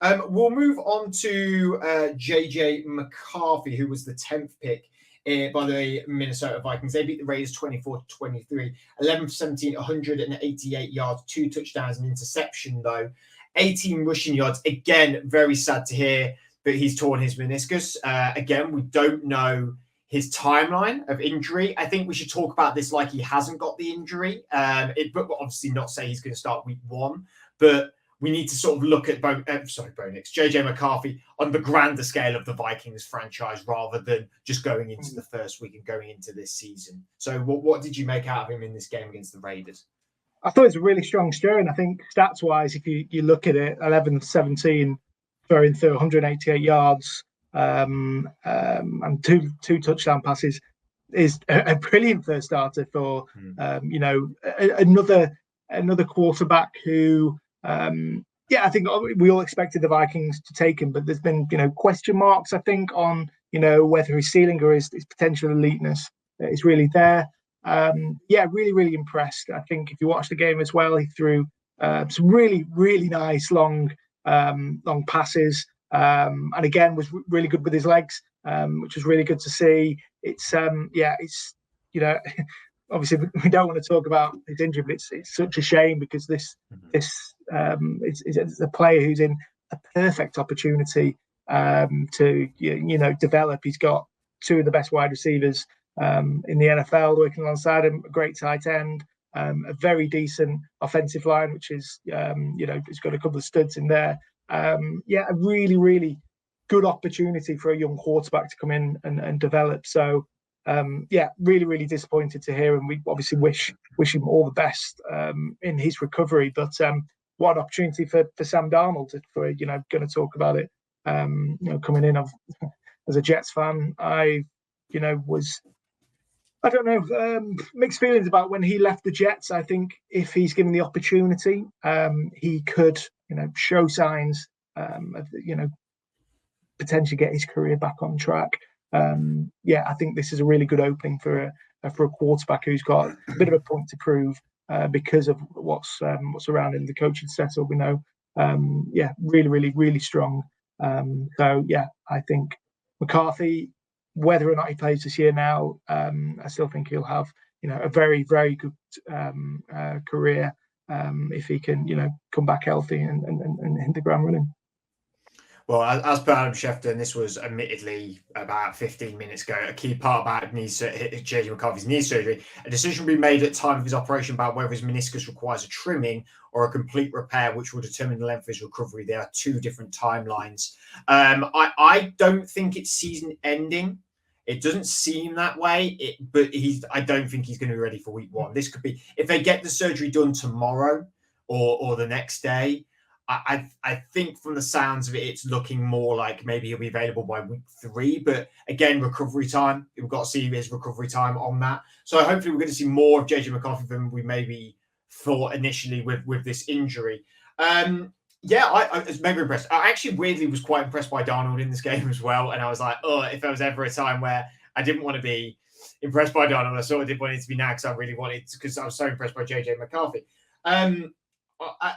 We'll move on to JJ McCarthy, who was the 10th pick by the Minnesota Vikings. They beat the Raiders 24-23, 11 for 17, 188 yards, 2 touchdowns, and interception, though. 18 rushing yards. Again, very sad to hear that he's torn his meniscus. Again, we don't know his timeline of injury. I think we should talk about this like he hasn't got the injury. But obviously not say he's going to start week 1, but we need to sort of look at JJ McCarthy on the grander scale of the Vikings franchise rather than just going into the first week and going into this season. So what did you make out of him in this game against the Raiders? I thought it was a really strong showing. I think stats-wise, if you look at it, 11-17, throwing through 188 yards and two touchdown passes is a brilliant first starter for another quarterback who I think we all expected the Vikings to take him, but there's been question marks, I think, on whether his ceiling or his potential eliteness is really there. Really, really impressed. I think if you watch the game as well, he threw some really, really nice long passes, and again was really good with his legs, which was really good to see. It's obviously we don't want to talk about his injury, but it's such a shame because this is a player who's in a perfect opportunity to develop. He's got 2 of the best wide receivers in the NFL working alongside him, a great tight end, a very decent offensive line, which is it's got a couple of studs in there. A really, really good opportunity for a young quarterback to come in and develop. So really, really disappointed to hear, and we obviously wish him all the best in his recovery. But what an opportunity for Sam Darnold if we're going to talk about it. Coming in as a Jets fan, I don't know, mixed feelings about when he left the Jets. I think if he's given the opportunity, he could show signs of potentially get his career back on track. I think this is a really good opening for a quarterback who's got a bit of a point to prove because of what's surrounding the coaching setup. We know, really, really, really strong. I think McCarthy, whether or not he plays this year now, I still think he'll have a very, very good career if he can come back healthy and hit the ground running. Well, as per Adam Schefter, and this was admittedly about 15 minutes ago, a key part about JJ McCarthy's knee surgery, a decision will be made at the time of his operation about whether his meniscus requires a trimming or a complete repair, which will determine the length of his recovery. There are 2 different timelines. I don't think it's season ending. It doesn't seem that way, but I don't think he's going to be ready for week 1. This could be, if they get the surgery done tomorrow or the next day, I think from the sounds of it, it's looking more like maybe he'll be available by week 3. But again, recovery time. We've got to see his recovery time on that. So hopefully we're going to see more of JJ McCarthy than we maybe thought initially with this injury. I was maybe impressed. I actually weirdly was quite impressed by Darnold in this game as well. And I was like, if there was ever a time where I didn't want to be impressed by Darnold, I sort of did want it to be now because I was so impressed by JJ McCarthy.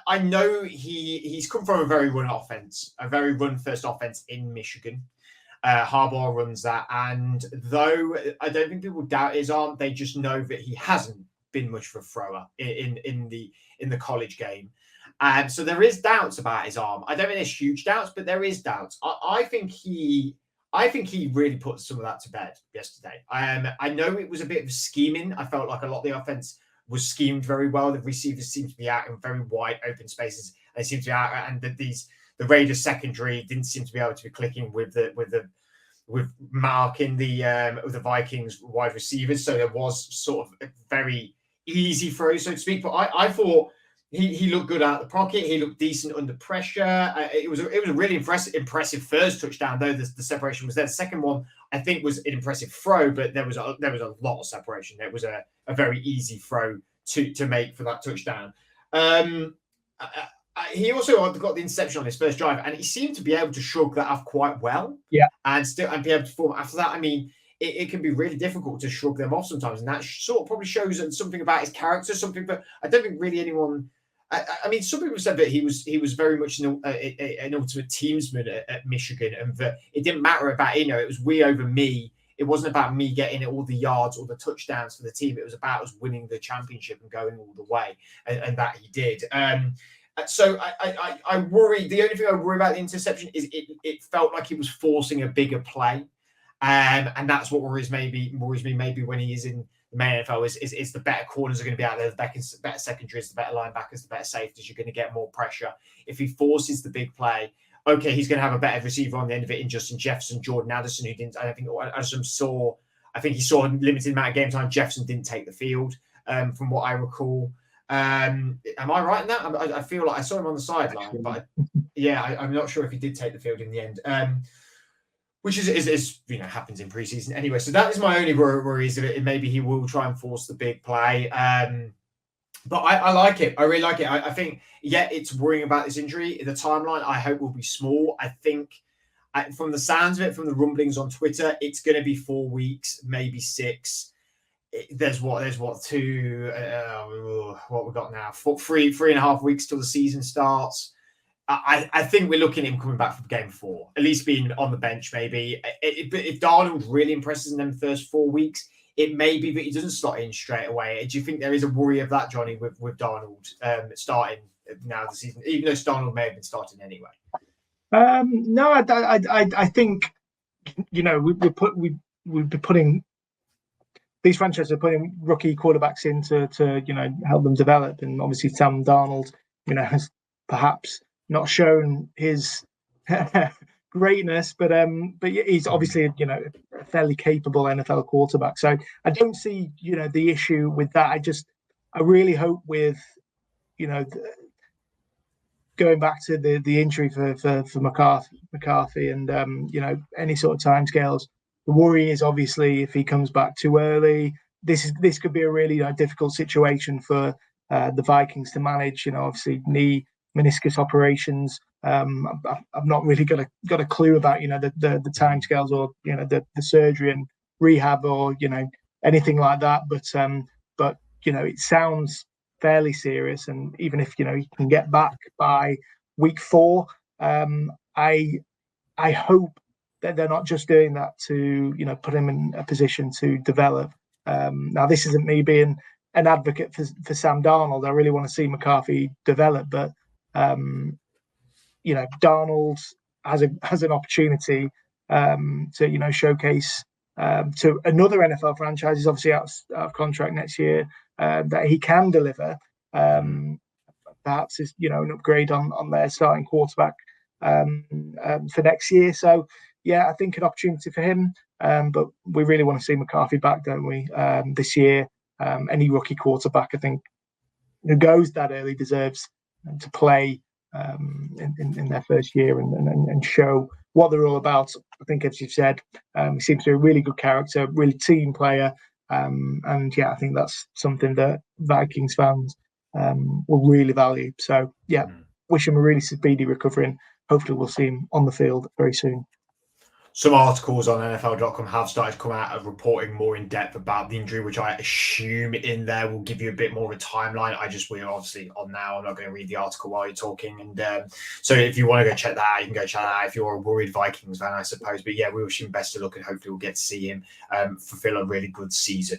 I know he's come from a very run-first offense in Michigan. Harbaugh runs that, and though I don't think people doubt his arm, they just know that he hasn't been much of a thrower in the college game, and so there is doubts about his arm. I don't think there's huge doubts, but there is doubts. I think he really put some of that to bed yesterday. I know it was a bit of scheming. I felt like a lot of the offense was schemed very well. The receivers seemed to be out in very wide open spaces. They seemed to be out, and the Raiders secondary didn't seem to be able to be clicking with marking the Vikings wide receivers. So there was sort of a very easy throw, so to speak. But I thought he looked good out of the pocket. He looked decent under pressure. It was a really impressive first touchdown, though the separation was there. The second one, I think, was an impressive throw, but there was a lot of separation. It was a very easy throw to make for that touchdown. He also got the interception on his first drive, and he seemed to be able to shrug that off quite well. Yeah, and be able to perform after that. I mean, it can be really difficult to shrug them off sometimes, and that sort of probably shows something about his character. Something, but I don't think really anyone I mean, some people said that he was very much an ultimate teamsman at Michigan, and that it didn't matter about, it was we over me. It wasn't about me getting all the yards or the touchdowns for the team. It was about us winning the championship and going all the way, and that he did. So I worry. The only thing I worry about the interception is it felt like he was forcing a bigger play, and that's what worries me maybe when he is in the main NFL is the better corners are going to be out there, the better secondaries, the better linebackers, the better safeties. You're going to get more pressure if he forces the big play. Okay, he's going to have a better receiver on the end of it in Justin Jefferson, Jordan Addison, who didn't. I don't think Addison saw. I think he saw a limited amount of game time. Jefferson didn't take the field, from what I recall. Am I right in that? I feel like I saw him on the sideline, but I'm not sure if he did take the field in the end. Which is happens in preseason anyway. So that is my only worry is that maybe he will try and force the big play. But I like it. I really like it. I think, it's worrying about this injury. The timeline, I hope, will be small. I think, from the sounds of it, from the rumblings on Twitter, it's going to be 4 weeks, maybe 6. There's what two, what we got now? 3.5 weeks till the season starts. I think we're looking at him coming back from game 4, at least being on the bench, maybe. If Darnold really impresses in them first 4 weeks, it may be that he doesn't slot in straight away. Do you think there is a worry of that, Johnny, with Darnold starting now the season, even though Darnold may have been starting anyway? No, I think we've been putting these franchises are putting rookie quarterbacks in to help them develop, and obviously Sam Darnold has perhaps not shown his greatness, but he's obviously a fairly capable NFL quarterback. So I don't see the issue with that. I really hope with going back to the injury for McCarthy and any sort of timescales. The worry is obviously if he comes back too early. This could be a really difficult situation for the Vikings to manage. Obviously knee meniscus operations. I've not really got a clue about the timescales or the surgery and rehab or anything like that. But it sounds fairly serious, and even if he can get back by week 4, I hope that they're not just doing that to put him in a position to develop. Now this isn't me being an advocate for Sam Darnold. I really want to see McCarthy develop, but Darnold has an opportunity to showcase to another NFL franchise. He's obviously out of contract next year, that he can deliver. Perhaps is an upgrade on their starting quarterback for next year. So I think an opportunity for him. But we really want to see McCarthy back, don't we? This year, any rookie quarterback, I think, who goes that early deserves to play in their first year and show what they're all about. I think, as you've said, he seems to be a really good character, really team player. And I think that's something that Vikings fans will really value. So wish him a really speedy recovery, and hopefully we'll see him on the field very soon. Some articles on NFL.com have started to come out of reporting more in depth about the injury, which I assume in there will give you a bit more of a timeline. We're obviously on now. I'm not going to read the article while you're talking. And so if you want to go check that out, you can go check that out if you're a worried Vikings fan, I suppose. But we wish him best of luck, and hopefully we'll get to see him fulfill a really good season.